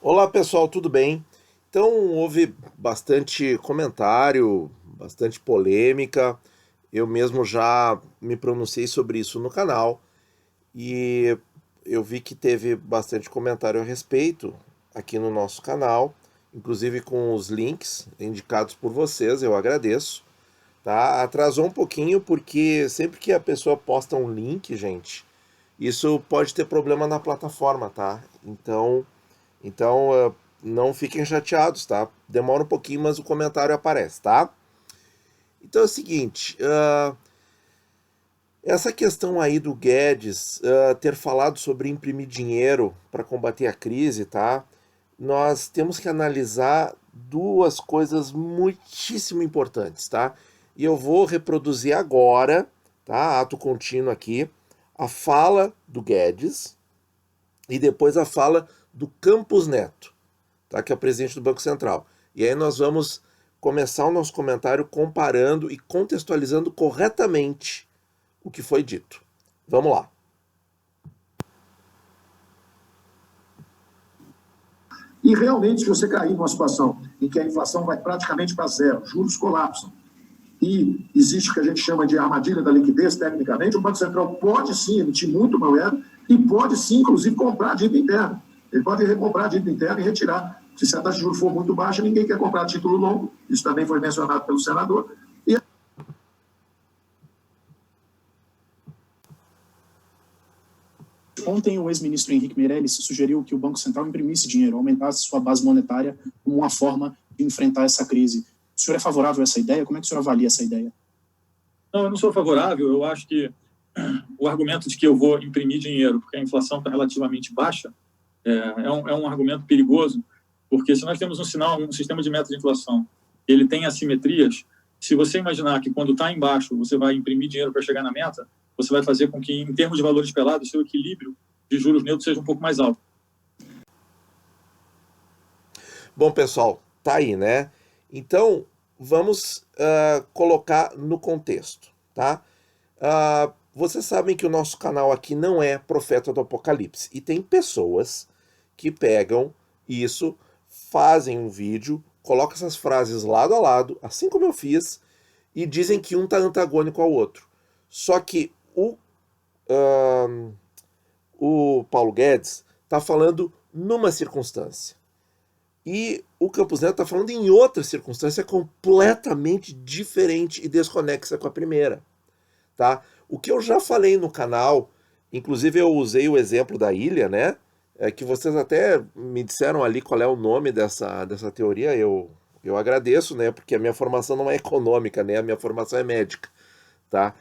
Olá pessoal, tudo bem? Então, houve bastante comentário, bastante polêmica. Eu mesmo já me pronunciei sobre isso no canal e eu vi que teve bastante comentário a respeito aqui no nosso canal, inclusive com os links indicados por vocês, eu agradeço. Tá? Atrasou um pouquinho porque sempre que a pessoa posta um link, gente, isso pode ter problema na plataforma, tá? Então, não fiquem chateados, tá? Demora um pouquinho, mas o comentário aparece, tá? Então é o seguinte, essa questão aí do Guedes ter falado sobre imprimir dinheiro para combater a crise, tá? Nós temos que analisar duas coisas muitíssimo importantes, tá? E eu vou reproduzir agora, tá? Ato contínuo aqui, a fala do Guedes e depois a fala do Campos Neto, tá? Que é o presidente do Banco Central. E aí nós vamos começar o nosso comentário comparando e contextualizando corretamente o que foi dito. Vamos lá. E realmente, se você cair numa situação em que a inflação vai praticamente para zero, juros colapsam, e existe o que a gente chama de armadilha da liquidez, tecnicamente, o Banco Central pode sim emitir muito moeda e pode sim, inclusive, comprar dívida interna. Ele pode recomprar dívida interna e retirar. Se a taxa de juros for muito baixa, ninguém quer comprar título longo, isso também foi mencionado pelo senador. E Ontem, o ex-ministro Henrique Meirelles sugeriu que o Banco Central imprimisse dinheiro, aumentasse sua base monetária como uma forma de enfrentar essa crise. O senhor é favorável a essa ideia? Como é que o senhor avalia essa ideia? Não, eu não sou favorável. Eu acho que o argumento de que eu vou imprimir dinheiro porque a inflação está relativamente baixa é um argumento perigoso, porque se nós temos um sistema de meta de inflação, ele tem assimetrias. Se você imaginar que quando está embaixo você vai imprimir dinheiro para chegar na meta, você vai fazer com que, em termos de valores pelados, seu equilíbrio de juros neutros seja um pouco mais alto. Bom, pessoal, tá aí, né? Então, vamos colocar no contexto, tá? Vocês sabem que o nosso canal aqui não é profeta do apocalipse. E tem pessoas que pegam isso, fazem um vídeo, colocam essas frases lado a lado, assim como eu fiz, e dizem que um tá antagônico ao outro. Só que o Paulo Guedes está falando numa circunstância. E o Campos Neto está falando em outra circunstância completamente diferente e desconexa com a primeira. Tá? O que eu já falei no canal, inclusive eu usei o exemplo da ilha, né? Que vocês até me disseram ali qual é o nome dessa teoria, eu agradeço, né? Porque a minha formação não é econômica, né? A minha formação é médica, tá?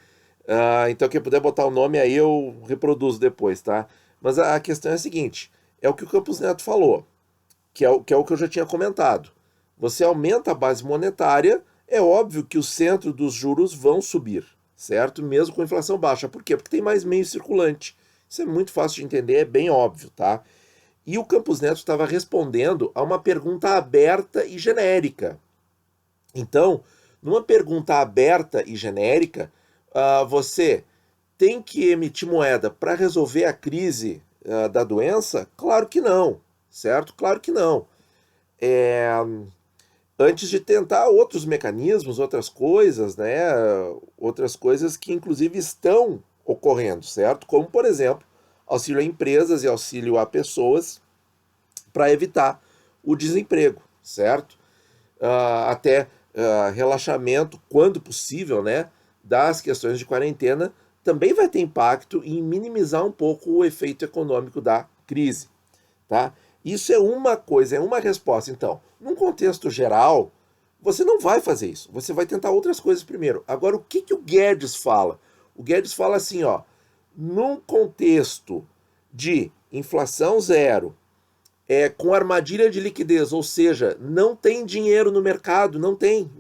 Então quem puder botar o nome aí eu reproduzo depois, tá? Mas a questão é a seguinte, é o que o Campos Neto falou, que é o que eu já tinha comentado. Você aumenta a base monetária, é óbvio que o centro dos juros vão subir, certo? Mesmo com inflação baixa. Por quê? Porque tem mais meio circulante. Isso é muito fácil de entender, é bem óbvio, tá? E o Campos Neto estava respondendo a uma pergunta aberta e genérica. Então, numa pergunta aberta e genérica, você tem que emitir moeda para resolver a crise da doença? Claro que não, certo? Claro que não. Antes de tentar outros mecanismos, outras coisas, né? Outras coisas que inclusive estão ocorrendo, certo? Como, por exemplo, auxílio a empresas e auxílio a pessoas para evitar o desemprego, certo? Até relaxamento, quando possível, né? Das questões de quarentena também vai ter impacto em minimizar um pouco o efeito econômico da crise, tá? Isso é uma coisa, é uma resposta. Então, num contexto geral, você não vai fazer isso. Você vai tentar outras coisas primeiro. Agora, o que o Guedes fala? O Guedes fala assim, ó, num contexto de inflação zero, com armadilha de liquidez, ou seja, não tem dinheiro no mercado, não tem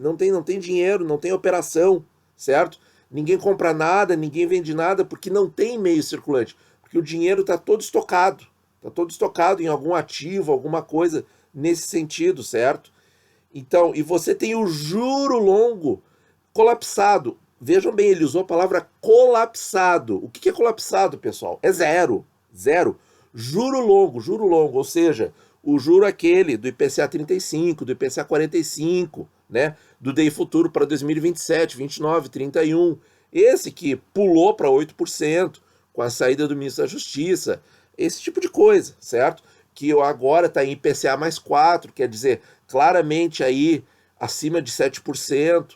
dinheiro, não tem operação, certo? Ninguém compra nada, ninguém vende nada, porque não tem meio circulante, porque o dinheiro está todo estocado. Está todo estocado em algum ativo, alguma coisa nesse sentido, certo? Então, e você tem o juro longo colapsado. Vejam bem, ele usou a palavra colapsado. O que é colapsado, pessoal? É zero. Zero. Juro longo, ou seja, o juro aquele do IPCA 35, do IPCA 45, né, do DI futuro para 2027, 29, 31, esse que pulou para 8% com a saída do ministro da Justiça, esse tipo de coisa, certo? Que agora está em IPCA mais 4, quer dizer, claramente aí acima de 7%.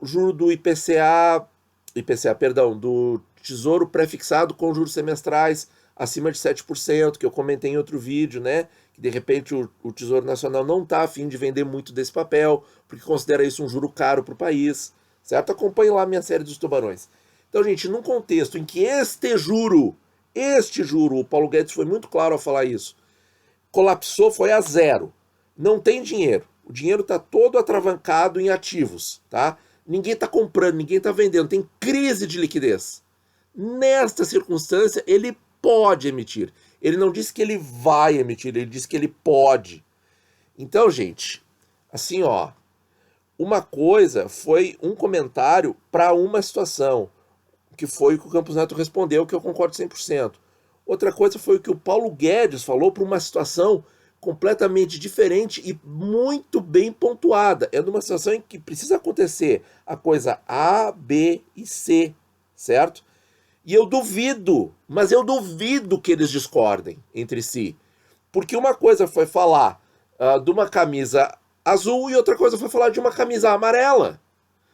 O juro do IPCA, do Tesouro Prefixado com juros semestrais acima de 7%, que eu comentei em outro vídeo, né? Que de repente o Tesouro Nacional não está a fim de vender muito desse papel, porque considera isso um juro caro para o país, certo? Acompanhe lá a minha série dos tubarões. Então, gente, num contexto em que este juro, o Paulo Guedes foi muito claro ao falar isso, colapsou, foi a zero. Não tem dinheiro. O dinheiro está todo atravancado em ativos, tá? Ninguém está comprando, ninguém está vendendo, tem crise de liquidez. Nesta circunstância, ele pode emitir. Ele não disse que ele vai emitir, ele disse que ele pode. Então, gente, assim, ó, uma coisa foi um comentário para uma situação, que foi o que o Campos Neto respondeu, que eu concordo 100%. Outra coisa foi o que o Paulo Guedes falou para uma situação completamente diferente e muito bem pontuada. É numa situação em que precisa acontecer a coisa A, B e C, certo? E eu duvido, mas eu duvido que eles discordem entre si. Porque uma coisa foi falar de uma camisa azul e outra coisa foi falar de uma camisa amarela.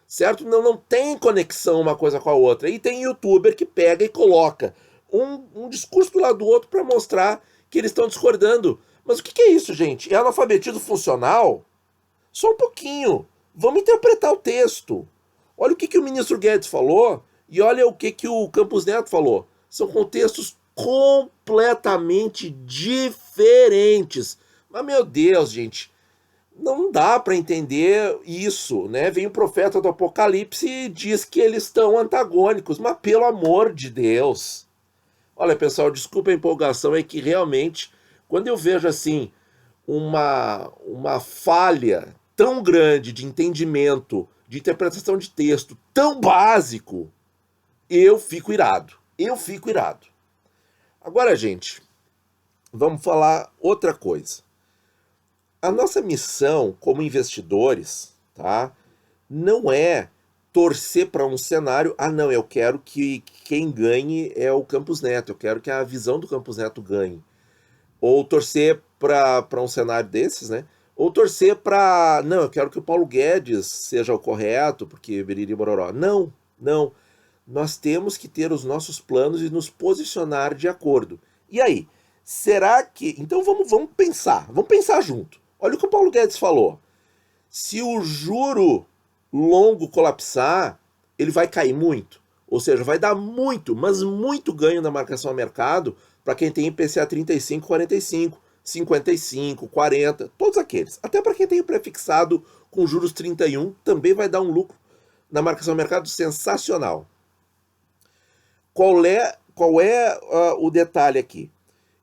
Certo? Não tem conexão uma coisa com a outra. E tem youtuber que pega e coloca um discurso do lado do outro para mostrar que eles estão discordando. Mas o que é isso, gente? É analfabetismo funcional? Só um pouquinho. Vamos interpretar o texto. Olha o que o ministro Guedes falou e olha o que o Campos Neto falou. São contextos completamente diferentes. Mas, meu Deus, gente, não dá para entender isso, né? Vem o profeta do Apocalipse e diz que eles estão antagônicos. Mas, pelo amor de Deus. Olha, pessoal, desculpa a empolgação, é que realmente, quando eu vejo assim uma falha tão grande de entendimento, de interpretação de texto tão básico, eu fico irado. Agora, gente, vamos falar outra coisa. A nossa missão como investidores, tá, não é torcer para um cenário, não, eu quero que quem ganhe é o Campos Neto, eu quero que a visão do Campos Neto ganhe. Ou torcer para um cenário desses, né? Ou torcer para, não, eu quero que o Paulo Guedes seja o correto, porque biriri bororó. Não. Nós temos que ter os nossos planos e nos posicionar de acordo. E aí, será que... Então vamos pensar junto. Olha o que o Paulo Guedes falou. Se o juro longo colapsar, ele vai cair muito. Ou seja, vai dar muito, mas muito ganho na marcação ao mercado para quem tem IPCA 35, 45, 55, 40, todos aqueles. Até para quem tem o prefixado com juros 31, também vai dar um lucro na marcação ao mercado sensacional. Qual é o detalhe aqui?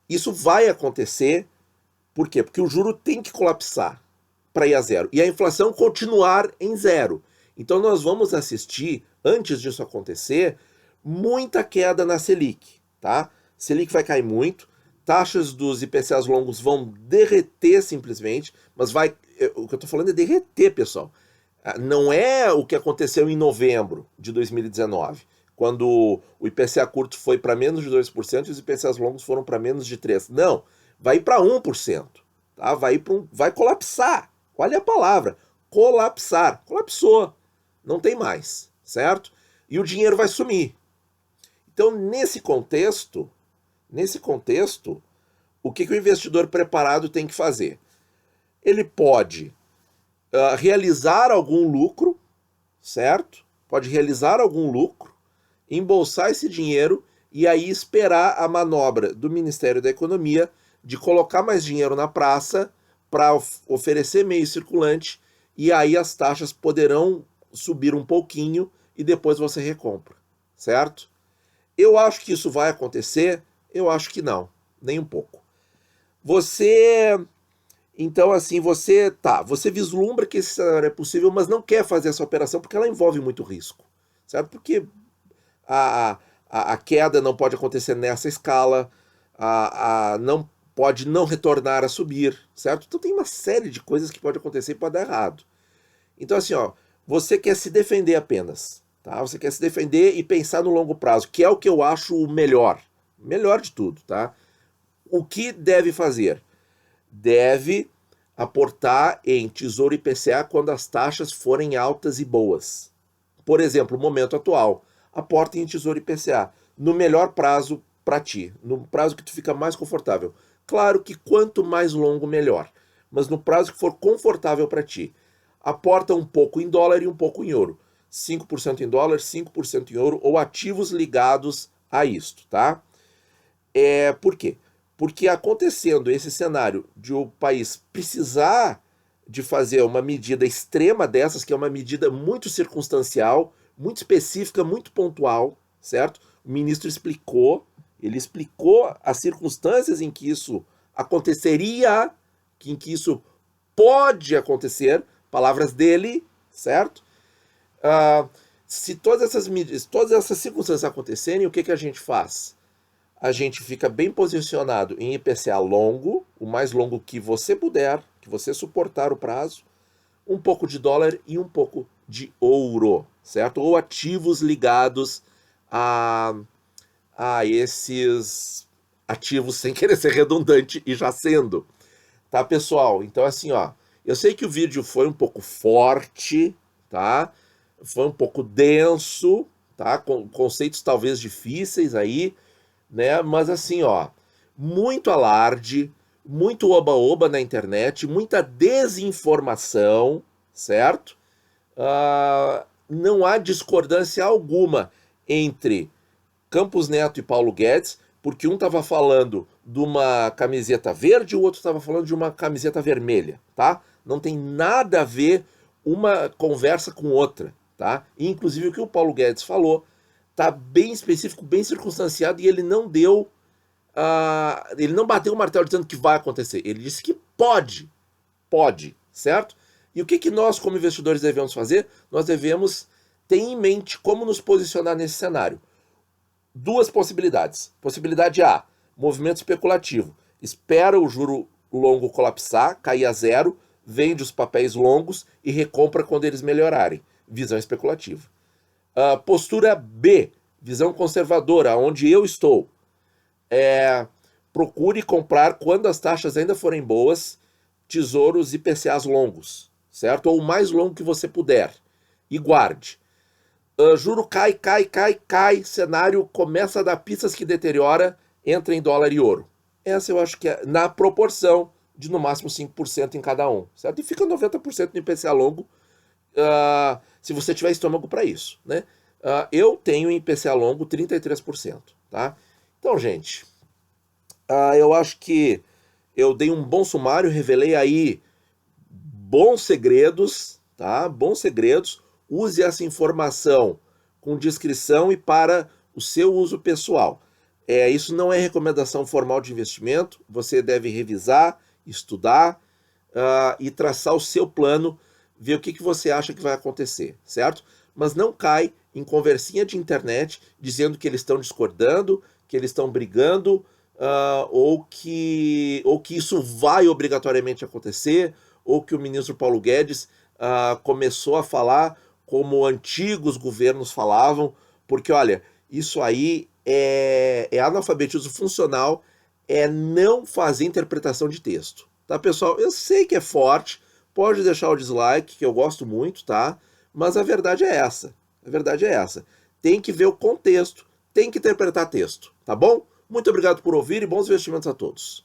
Isso vai acontecer. Por quê? Porque o juro tem que colapsar para ir a zero. E a inflação continuar em zero. Então nós vamos assistir, antes disso acontecer, muita queda na Selic. Tá? Selic vai cair muito, taxas dos IPCAs longos vão derreter simplesmente, mas o que eu estou falando é derreter, pessoal. Não é o que aconteceu em novembro de 2019, quando o IPCA curto foi para menos de 2% e os IPCAs longos foram para menos de 3%. Não, vai para 1%. Tá? Vai colapsar. Olha a palavra, colapsar. Colapsou. Não tem mais, certo? E o dinheiro vai sumir. Então, nesse contexto, o que o investidor preparado tem que fazer? Ele pode realizar algum lucro, certo? Pode realizar algum lucro, embolsar esse dinheiro e aí esperar a manobra do Ministério da Economia de colocar mais dinheiro na praça para oferecer meio circulante e aí as taxas poderão subir um pouquinho e depois você recompra, certo? Eu acho que isso vai acontecer, eu acho que não, nem um pouco. Então assim, você vislumbra que esse cenário é possível, mas não quer fazer essa operação porque ela envolve muito risco, certo? Porque a queda não pode acontecer nessa escala, não pode não retornar a subir, certo? Então tem uma série de coisas que pode acontecer e pode dar errado. Então assim, ó, você quer se defender apenas, tá? Você quer se defender e pensar no longo prazo, que é o que eu acho o melhor de tudo, tá? O que deve fazer? Deve aportar em Tesouro IPCA quando as taxas forem altas e boas. Por exemplo, no momento atual, aporte em Tesouro IPCA no melhor prazo para ti, no prazo que tu fica mais confortável. Claro que quanto mais longo, melhor, mas no prazo que for confortável para ti. Aporta um pouco em dólar e um pouco em ouro. 5% em dólar, 5% em ouro ou ativos ligados a isto, tá? Por quê? Porque acontecendo esse cenário de o país precisar de fazer uma medida extrema dessas, que é uma medida muito circunstancial, muito específica, muito pontual, certo? O ministro ele explicou as circunstâncias em que isso aconteceria, em que isso pode acontecer, palavras dele, certo? Se todas essas circunstâncias acontecerem, o que a gente faz? A gente fica bem posicionado em IPCA longo, o mais longo que você puder, que você suportar o prazo, um pouco de dólar e um pouco de ouro, certo? Ou ativos ligados a esses ativos, sem querer ser redundante e já sendo. Tá, pessoal? Então, assim, ó, eu sei que o vídeo foi um pouco forte, tá? Foi um pouco denso, tá? Com conceitos talvez difíceis aí, né? Mas assim, ó, muito alarde, muito oba-oba na internet, muita desinformação, certo? Não há discordância alguma entre Campos Neto e Paulo Guedes, porque um estava falando de uma camiseta verde e o outro estava falando de uma camiseta vermelha, tá? Não tem nada a ver uma conversa com outra, tá? E, inclusive o que o Paulo Guedes falou tá bem específico, bem circunstanciado, e ele não bateu o martelo dizendo que vai acontecer. Ele disse que pode, certo? E o que nós, como investidores, devemos fazer? Nós devemos ter em mente como nos posicionar nesse cenário. Duas possibilidades. Possibilidade A, movimento especulativo. Espera o juro longo colapsar, cair a zero, vende os papéis longos e recompra quando eles melhorarem. Visão especulativa. Postura B, visão conservadora, onde eu estou. Procure comprar, quando as taxas ainda forem boas, tesouros IPCAs longos, certo? Ou o mais longo que você puder. E guarde. Juro cai, cenário começa a dar pistas que deteriora, entra em dólar e ouro. Essa eu acho que é na proporção de no máximo 5% em cada um, certo? E fica 90% no IPCA longo, se você tiver estômago para isso, né? Eu tenho em IPCA longo 33%, tá? Então, gente, eu acho que eu dei um bom sumário, revelei aí bons segredos, tá? Bons segredos. Use essa informação com discrição e para o seu uso pessoal. Isso não é recomendação formal de investimento. Você deve revisar, estudar e traçar o seu plano, ver o que você acha que vai acontecer, certo? Mas não cai em conversinha de internet dizendo que eles estão discordando, que eles estão brigando, ou que isso vai obrigatoriamente acontecer, ou que o ministro Paulo Guedes começou a falar como antigos governos falavam, porque, olha, isso aí é analfabetismo funcional, é não fazer interpretação de texto, tá, pessoal? Eu sei que é forte, pode deixar o dislike, que eu gosto muito, tá? Mas a verdade é essa, Tem que ver o contexto, tem que interpretar texto, tá bom? Muito obrigado por ouvir e bons investimentos a todos.